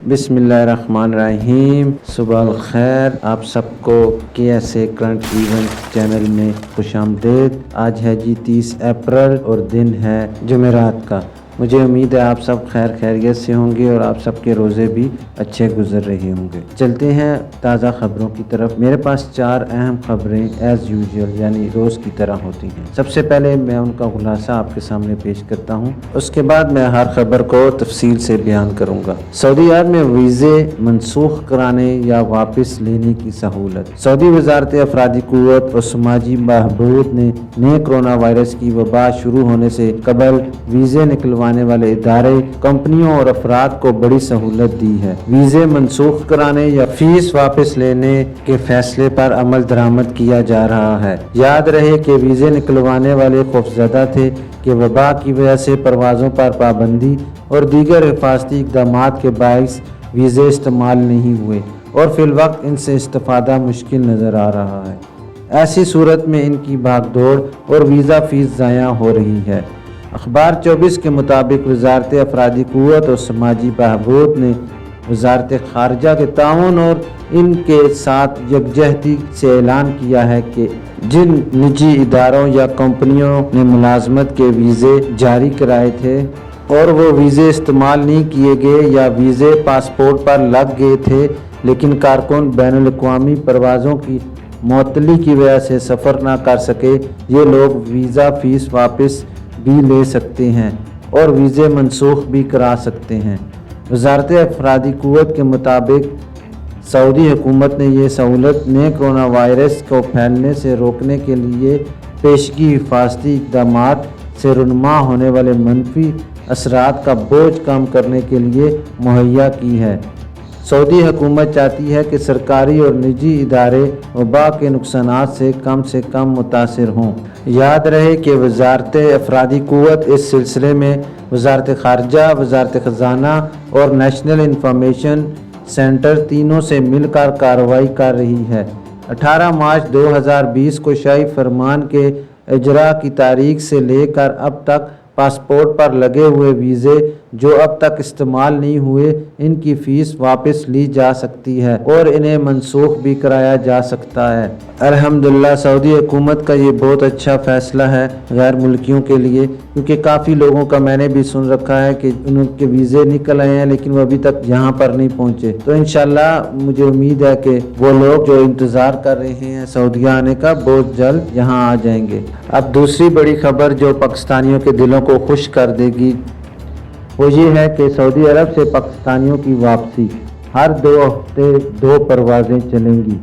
بسم اللہ الرحمن الرحیم۔ صبح الخیر، آپ سب کو KSA کرنٹ ایونٹ چینل میں خوش آمدید۔ آج ہے 30 اپریل اور دن ہے جمعرات کا۔ مجھے امید ہے آپ سب خیریت سے ہوں گے اور آپ سب کے روزے بھی اچھے گزر رہے ہوں گے۔ چلتے ہیں تازہ خبروں کی طرف۔ میرے پاس 4 اہم خبریں ایز یوزول یعنی روز کی طرح ہوتی ہیں۔ سب سے پہلے میں ان کا خلاصہ آپ کے سامنے پیش کرتا ہوں، اس کے بعد میں ہر خبر کو تفصیل سے بیان کروں گا۔ سعودی عرب میں ویزے منسوخ کرانے یا واپس لینے کی سہولت۔ سعودی وزارت افرادی قوت اور سماجی بہبود نے نئے کرونا وائرس کی وبا شروع ہونے سے قبل ویزے نکلوانے والے ادارے، کمپنیوں اور افراد کو بڑی سہولت دی ہے۔ ویزے منسوخ کرانے یا فیس واپس لینے کے فیصلے پر عمل درآمد کیا جا رہا ہے۔ یاد رہے کہ ویزے نکلوانے والے خوفزدہ تھے کہ وبا کی وجہ سے پروازوں پر پابندی اور دیگر حفاظتی اقدامات کے باعث ویزے استعمال نہیں ہوئے اور فی الوقت ان سے استفادہ مشکل نظر آ رہا ہے۔ ایسی صورت میں ان کی بھاگ دوڑ اور ویزا فیس ضائع ہو رہی ہے۔ اخبار 24 کے مطابق وزارت افرادی قوت اور سماجی بہبود نے وزارت خارجہ کے تعاون اور ان کے ساتھ یکجہتی سے اعلان کیا ہے کہ جن نجی اداروں یا کمپنیوں نے ملازمت کے ویزے جاری کرائے تھے اور وہ ویزے استعمال نہیں کیے گئے یا ویزے پاسپورٹ پر لگ گئے تھے لیکن کارکن بین الاقوامی پروازوں کی معطلی کی وجہ سے سفر نہ کر سکے، یہ لوگ ویزا فیس واپس بھی لے سکتے ہیں اور ویزے منسوخ بھی کرا سکتے ہیں۔ وزارت افرادی قوت کے مطابق سعودی حکومت نے یہ سہولت نئے کرونا وائرس کو پھیلنے سے روکنے کے لیے پیشگی حفاظتی اقدامات سے رونما ہونے والے منفی اثرات کا بوجھ کم کرنے کے لیے مہیا کی ہے۔ سعودی حکومت چاہتی ہے کہ سرکاری اور نجی ادارے وبا کے نقصانات سے کم متاثر ہوں۔ یاد رہے کہ وزارت افرادی قوت اس سلسلے میں وزارت خارجہ، وزارت خزانہ اور نیشنل انفارمیشن سینٹر تینوں سے مل کر کارروائی کر رہی ہے۔ 18 مارچ 2020 کو شاہی فرمان کے اجرا کی تاریخ سے لے کر اب تک پاسپورٹ پر لگے ہوئے ویزے جو اب تک استعمال نہیں ہوئے، ان کی فیس واپس لی جا سکتی ہے اور انہیں منسوخ بھی کرایا جا سکتا ہے۔ الحمدللہ سعودی حکومت کا یہ بہت اچھا فیصلہ ہے غیر ملکیوں کے لیے، کیونکہ کافی لوگوں کا میں نے بھی سن رکھا ہے کہ ان کے ویزے نکل آئے ہیں لیکن وہ ابھی تک یہاں پر نہیں پہنچے۔ تو انشاءاللہ مجھے امید ہے کہ وہ لوگ جو انتظار کر رہے ہیں سعودیہ آنے کا بہت جلد یہاں آ جائیں گے۔ اب دوسری بڑی خبر جو پاکستانیوں کے دلوں کو خوش کر دے گی وہ یہ ہے کہ سعودی عرب سے پاکستانیوں کی واپسی، ہر 2 ہفتے 2 پروازیں چلیں گی۔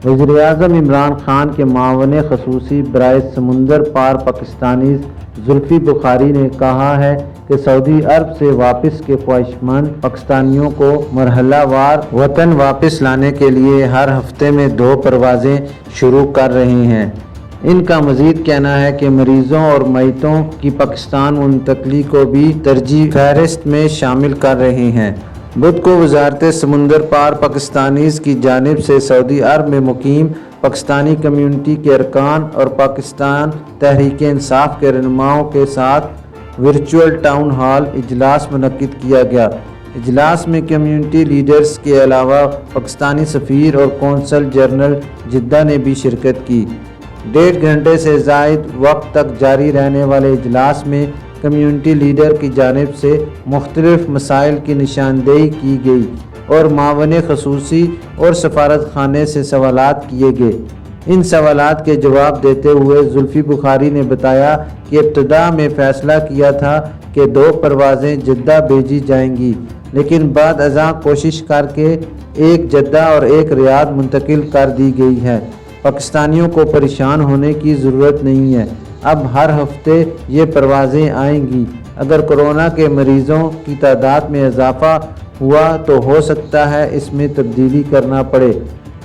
وزیر اعظم عمران خان کے معاون خصوصی برائے سمندر پار پاکستانی زلفی بخاری نے کہا ہے کہ سعودی عرب سے واپس کے خواہشمند پاکستانیوں کو مرحلہ وار وطن واپس لانے کے لیے ہر ہفتے میں 2 پروازیں شروع کر رہے ہیں۔ ان کا مزید کہنا ہے کہ مریضوں اور میتوں کی پاکستان منتقلی کو بھی ترجیحی فہرست میں شامل کر رہے ہیں۔ بدھ کو وزارت سمندر پار پاکستانیز کی جانب سے سعودی عرب میں مقیم پاکستانی کمیونٹی کے ارکان اور پاکستان تحریک انصاف کے رہنماؤں کے ساتھ ورچوئل ٹاؤن ہال اجلاس منعقد کیا گیا۔ اجلاس میں کمیونٹی لیڈرز کے علاوہ پاکستانی سفیر اور قونصل جنرل جدہ نے بھی شرکت کی۔ 1.5 گھنٹے سے زائد وقت تک جاری رہنے والے اجلاس میں کمیونٹی لیڈر کی جانب سے مختلف مسائل کی نشاندہی کی گئی اور معاون خصوصی اور سفارت خانے سے سوالات کیے گئے۔ ان سوالات کے جواب دیتے ہوئے زلفی بخاری نے بتایا کہ ابتدا میں فیصلہ کیا تھا کہ 2 پروازیں جدہ بھیجی جائیں گی، لیکن بعد ازاں کوشش کر کے 1 جدہ اور 1 ریاض منتقل کر دی گئی ہے۔ پاکستانیوں کو پریشان ہونے کی ضرورت نہیں ہے، اب ہر ہفتے یہ پروازیں آئیں گی۔ اگر کورونا کے مریضوں کی تعداد میں اضافہ ہوا تو ہو سکتا ہے اس میں تبدیلی کرنا پڑے۔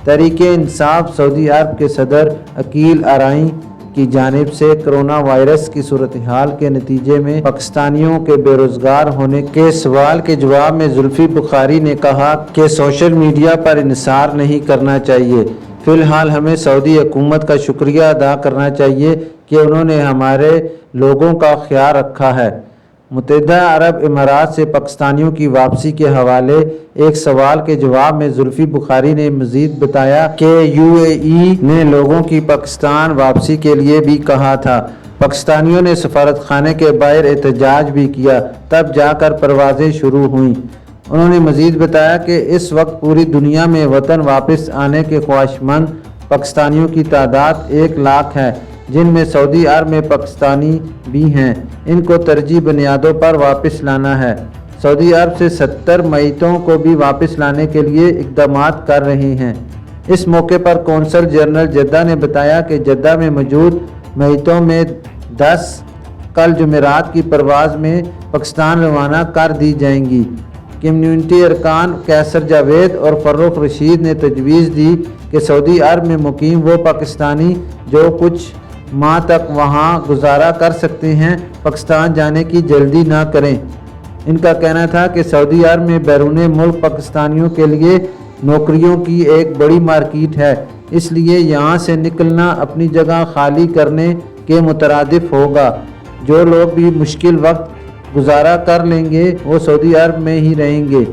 تحریک انصاف سعودی عرب کے صدر عقیل ارائیں کی جانب سے کرونا وائرس کی صورتحال کے نتیجے میں پاکستانیوں کے بے روزگار ہونے کے سوال کے جواب میں زلفی بخاری نے کہا کہ سوشل میڈیا پر انحصار نہیں کرنا چاہیے۔ فی الحال ہمیں سعودی حکومت کا شکریہ ادا کرنا چاہیے کہ انہوں نے ہمارے لوگوں کا خیال رکھا ہے۔ متحدہ عرب امارات سے پاکستانیوں کی واپسی کے حوالے ایک سوال کے جواب میں زلفی بخاری نے مزید بتایا کہ UAE نے لوگوں کی پاکستان واپسی کے لیے بھی کہا تھا۔ پاکستانیوں نے سفارت خانے کے باہر احتجاج بھی کیا، تب جا کر پروازیں شروع ہوئیں۔ انہوں نے مزید بتایا کہ اس وقت پوری دنیا میں وطن واپس آنے کے خواہشمند پاکستانیوں کی تعداد 1 لاکھ ہے، جن میں سعودی عرب میں پاکستانی بھی ہیں۔ ان کو ترجیحی بنیادوں پر واپس لانا ہے۔ سعودی عرب سے 70 میتوں کو بھی واپس لانے کے لیے اقدامات کر رہے ہیں۔ اس موقع پر قونصل جنرل جدہ نے بتایا کہ جدہ میں موجود میتوں میں 10 کل جمعرات کی پرواز میں پاکستان روانہ کر دی جائیں گی۔ کمیونٹی ارکان قیصر جاوید اور فروخ رشید نے تجویز دی کہ سعودی عرب میں مقیم وہ پاکستانی جو کچھ ماہ تک وہاں گزارا کر سکتے ہیں، پاکستان جانے کی جلدی نہ کریں۔ ان کا کہنا تھا کہ سعودی عرب میں بیرون ملک پاکستانیوں کے لیے نوکریوں کی ایک بڑی مارکیٹ ہے، اس لیے یہاں سے نکلنا اپنی جگہ خالی کرنے کے مترادف ہوگا۔ جو لوگ بھی مشکل وقت گزارا کر لیں گے وہ سعودی عرب میں ہی رہیں گے۔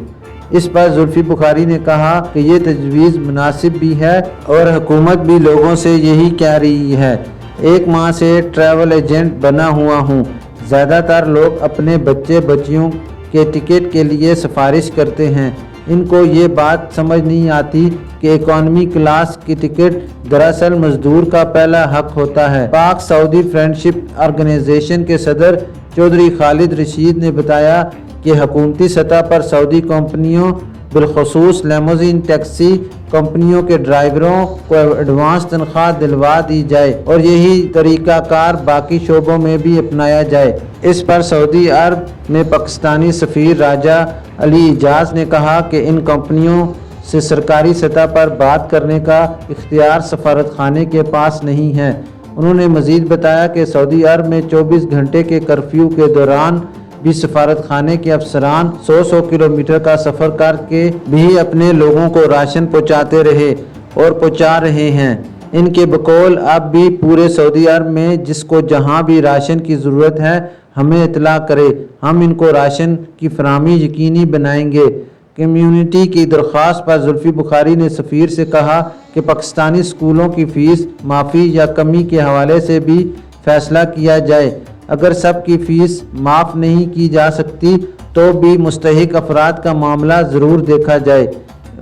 اس پر زلفی بخاری نے کہا کہ یہ تجویز مناسب بھی ہے اور حکومت بھی لوگوں سے یہی کہہ رہی ہے۔ 1 ماہ سے ٹریول ایجنٹ بنا ہوا ہوں۔ زیادہ تر لوگ اپنے بچے بچیوں کے ٹکٹ کے لیے سفارش کرتے ہیں۔ ان کو یہ بات سمجھ نہیں آتی کہ اکانومی کلاس کی ٹکٹ دراصل مزدور کا پہلا حق ہوتا ہے۔ پاک سعودی فرینڈشپ آرگنائزیشن کے صدر چودھری خالد رشید نے بتایا کہ حکومتی سطح پر سعودی کمپنیوں بالخصوص لیموزین ٹیکسی کمپنیوں کے ڈرائیوروں کو ایڈوانس تنخواہ دلوا دی جائے اور یہی طریقہ کار باقی شعبوں میں بھی اپنایا جائے۔ اس پر سعودی عرب میں پاکستانی سفیر راجہ علی اعجاز نے کہا کہ ان کمپنیوں سے سرکاری سطح پر بات کرنے کا اختیار سفارت خانے کے پاس نہیں ہے۔ انہوں نے مزید بتایا کہ سعودی عرب میں 24 گھنٹے کے کرفیو کے دوران بھی سفارت خانے کے افسران 100 کلومیٹر کا سفر کر کے بھی اپنے لوگوں کو راشن پہنچاتے رہے اور پہنچا رہے ہیں۔ ان کے بقول اب بھی پورے سعودی عرب میں جس کو جہاں بھی راشن کی ضرورت ہے ہمیں اطلاع کرے، ہم ان کو راشن کی فراہمی یقینی بنائیں گے۔ کمیونٹی کی درخواست پر زلفی بخاری نے سفیر سے کہا کہ پاکستانی اسکولوں کی فیس معافی یا کمی کے حوالے سے بھی فیصلہ کیا جائے۔ اگر سب کی فیس معاف نہیں کی جا سکتی تو بھی مستحق افراد کا معاملہ ضرور دیکھا جائے۔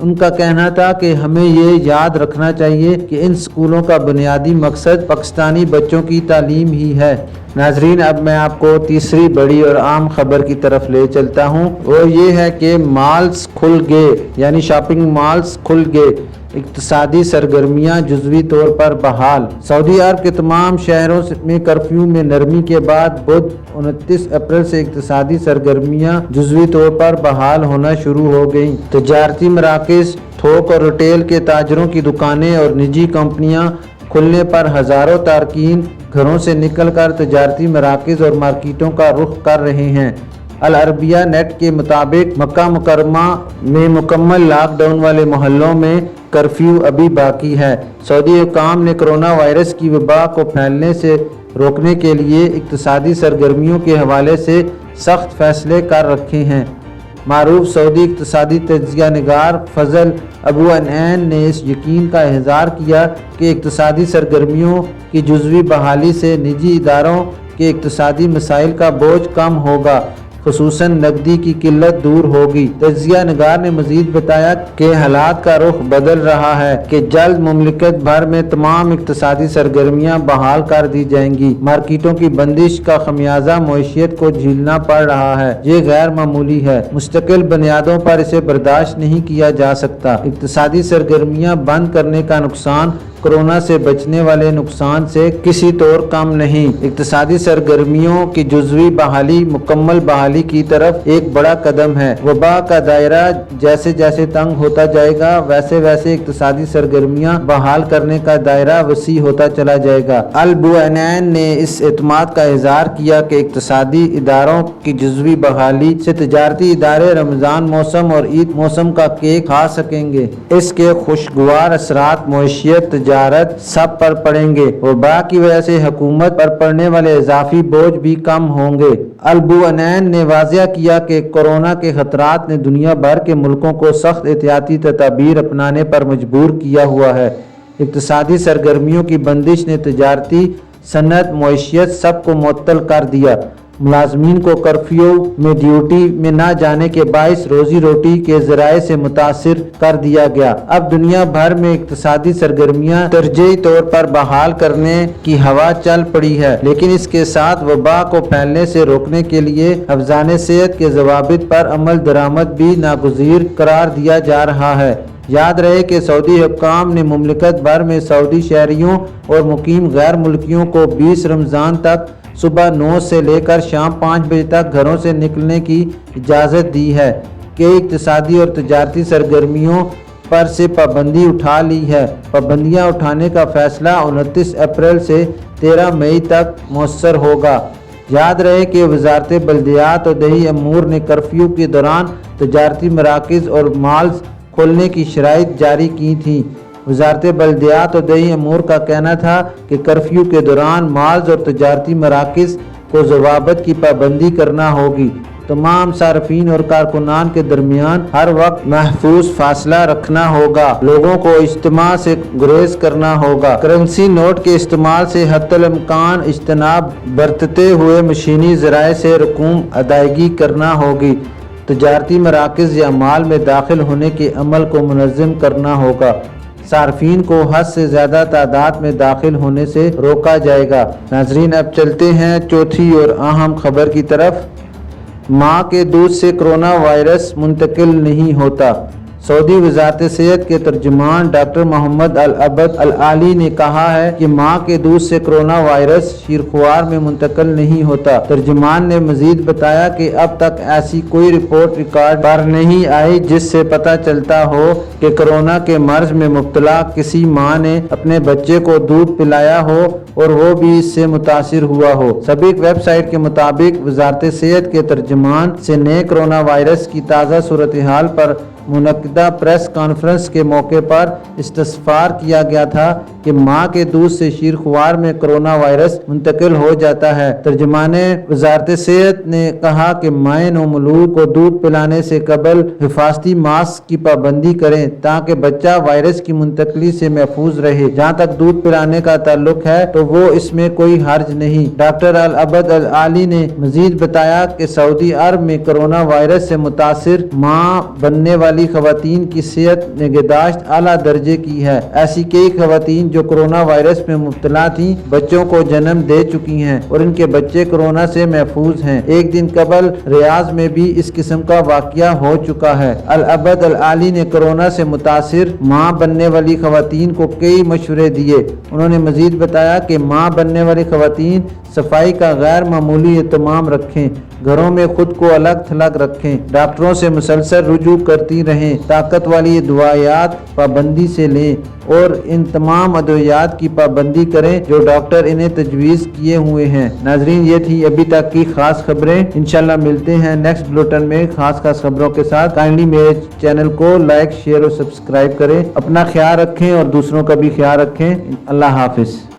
ان کا کہنا تھا کہ ہمیں یہ یاد رکھنا چاہیے کہ ان اسکولوں کا بنیادی مقصد پاکستانی بچوں کی تعلیم ہی ہے۔ ناظرین، اب میں آپ کو تیسری بڑی اور عام خبر کی طرف لے چلتا ہوں، وہ یہ ہے کہ مالز کھل گئے، یعنی شاپنگ مالز کھل گئے، اقتصادی سرگرمیاں جزوی طور پر بحال۔ سعودی عرب کے تمام شہروں میں کرفیو میں نرمی کے بعد بدھ 29 اپریل سے اقتصادی سرگرمیاں جزوی طور پر بحال ہونا شروع ہو گئیں۔ تجارتی مراکز، تھوک اور ریٹیل کے تاجروں کی دکانیں اور نجی کمپنیاں کھلنے پر ہزاروں تارکین گھروں سے نکل کر تجارتی مراکز اور مارکیٹوں کا رخ کر رہے ہیں۔ العربیہ نیٹ کے مطابق مکہ مکرمہ میں مکمل لاک ڈاؤن والے محلوں میں کرفیو ابھی باقی ہے۔ سعودی حکام نے کرونا وائرس کی وبا کو پھیلنے سے روکنے کے لیے اقتصادی سرگرمیوں کے حوالے سے سخت فیصلے کر رکھے ہیں۔ معروف سعودی اقتصادی تجزیہ نگار فضل ابو عنین نے اس یقین کا اظہار کیا کہ اقتصادی سرگرمیوں کی جزوی بحالی سے نجی اداروں کے اقتصادی مسائل کا بوجھ کم ہوگا، خصوصاً نقدی کی قلت دور ہوگی۔ تجزیہ نگار نے مزید بتایا کہ حالات کا رخ بدل رہا ہے کہ جلد مملکت بھر میں تمام اقتصادی سرگرمیاں بحال کر دی جائیں گی۔ مارکیٹوں کی بندش کا خمیازہ معیشت کو جھیلنا پڑ رہا ہے، یہ غیر معمولی ہے، مستقل بنیادوں پر اسے برداشت نہیں کیا جا سکتا۔ اقتصادی سرگرمیاں بند کرنے کا نقصان کورونا سے بچنے والے نقصان سے کسی طور کم نہیں۔ اقتصادی سرگرمیوں کی جزوی بحالی مکمل بحالی کی طرف ایک بڑا قدم ہے۔ وبا کا دائرہ جیسے جیسے تنگ ہوتا جائے گا ویسے ویسے اقتصادی سرگرمیاں بحال کرنے کا دائرہ وسیع ہوتا چلا جائے گا۔ ابو عنین نے اس اعتماد کا اظہار کیا کہ اقتصادی اداروں کی جزوی بحالی سے تجارتی ادارے رمضان موسم اور عید موسم کا کیک کھا سکیں گے۔ اس کے خوشگوار اثرات معیشت، تجارت سب پر پڑیں گے۔ وبا کی وجہ سے حکومت پر پڑنے والے اضافی بوجھ بھی کم ہوں گے۔ البوانین نے واضح کیا کہ کورونا کے خطرات نے دنیا بھر کے ملکوں کو سخت احتیاطی تدابیر اپنانے پر مجبور کیا ہوا ہے۔ اقتصادی سرگرمیوں کی بندش نے تجارتی صنعت، معیشت سب کو معطل کر دیا۔ ملازمین کو کرفیو میں ڈیوٹی میں نہ جانے کے باعث روزی روٹی کے ذرائع سے متاثر کر دیا گیا۔ اب دنیا بھر میں اقتصادی سرگرمیاں تدریجی طور پر بحال کرنے کی ہوا چل پڑی ہے، لیکن اس کے ساتھ وبا کو پھیلنے سے روکنے کے لیے حفظان صحت کے ضوابط پر عمل درآمد بھی ناگزیر قرار دیا جا رہا ہے۔ یاد رہے کہ سعودی حکام نے مملکت بھر میں سعودی شہریوں اور مقیم غیر ملکیوں کو 20 رمضان تک صبح 9 سے لے کر شام 5 بجے تک گھروں سے نکلنے کی اجازت دی ہے۔ کئی اقتصادی اور تجارتی سرگرمیوں پر سے پابندی اٹھا لی ہے۔ پابندیاں اٹھانے کا فیصلہ 29 اپریل سے 13 مئی تک مؤثر ہوگا۔ یاد رہے کہ وزارت بلدیات اور دیہی امور نے کرفیو کے دوران تجارتی مراکز اور مالز کھولنے کی شرائط جاری کی تھیں۔ وزارت بلدیات اور دیہی امور کا کہنا تھا کہ کرفیو کے دوران مالز اور تجارتی مراکز کو ضوابط کی پابندی کرنا ہوگی۔ تمام صارفین اور کارکنان کے درمیان ہر وقت محفوظ فاصلہ رکھنا ہوگا۔ لوگوں کو اجتماع سے گریز کرنا ہوگا۔ کرنسی نوٹ کے استعمال سے حتی الامکان اجتناب برتتے ہوئے مشینی ذرائع سے رقوم ادائیگی کرنا ہوگی۔ تجارتی مراکز یا مال میں داخل ہونے کے عمل کو منظم کرنا ہوگا۔ صارفین کو حد سے زیادہ تعداد میں داخل ہونے سے روکا جائے گا۔ ناظرین، اب چلتے ہیں چوتھی اور اہم خبر کی طرف۔ ماں کے دودھ سے کرونا وائرس منتقل نہیں ہوتا۔ سعودی وزارت صحت کے ترجمان ڈاکٹر محمد العبد العالی نے کہا ہے کہ ماں کے دودھ سے کرونا وائرس شیرخوار میں منتقل نہیں ہوتا۔ ترجمان نے مزید بتایا کہ اب تک ایسی کوئی رپورٹ ریکارڈ پر نہیں آئی جس سے پتہ چلتا ہو کہ کرونا کے مرض میں مبتلا کسی ماں نے اپنے بچے کو دودھ پلایا ہو اور وہ بھی اس سے متاثر ہوا ہو۔ سابق ویب سائٹ کے مطابق وزارت صحت کے ترجمان سے نئے کرونا وائرس کی تازہ صورتحال پر منعقدہ پریس کانفرنس کے موقع پر استفسار کیا گیا تھا کہ ماں کے دودھ سے شیرخوار میں کرونا وائرس منتقل ہو جاتا ہے۔ ترجمان وزارت صحت نے کہا کہ مائیں نومولود کو دودھ پلانے سے قبل حفاظتی ماسک کی پابندی کریں تاکہ بچہ وائرس کی منتقلی سے محفوظ رہے۔ جہاں تک دودھ پلانے کا تعلق ہے تو وہ اس میں کوئی حرج نہیں۔ ڈاکٹر العبد العالی نے مزید بتایا کہ سعودی عرب میں کرونا وائرس سے متاثر ماں بننے والی خواتین کی صحت نگہداشت اعلیٰ درجے کی ہے۔ ایسی کئی خواتین جو کرونا وائرس میں مبتلا تھیں بچوں کو جنم دے چکی ہیں اور ان کے بچے کرونا سے محفوظ ہیں۔ ایک دن قبل ریاض میں بھی اس قسم کا واقعہ ہو چکا ہے۔ العبد العالی نے کرونا سے متاثر ماں بننے والی خواتین کو کئی مشورے دیے۔ انہوں نے مزید بتایا کہ ماں بننے والی خواتین صفائی کا غیر معمولی اہتمام رکھیں، گھروں میں خود کو الگ تھلگ رکھیں، ڈاکٹروں سے مسلسل رجوع کرتی رہیں، طاقت والی ادویات پابندی سے لیں اور ان تمام ادویات کی پابندی کریں جو ڈاکٹر انہیں تجویز کیے ہوئے ہیں۔ ناظرین، یہ تھی ابھی تک کی خاص خبریں۔ انشاءاللہ ملتے ہیں نیکسٹ بلیٹن میں خاص خبروں کے ساتھ۔ کائنڈلی میرے چینل کو لائک، شیئر اور سبسکرائب کریں۔ اپنا خیال رکھیں اور دوسروں کا بھی خیال رکھیں۔ اللہ حافظ۔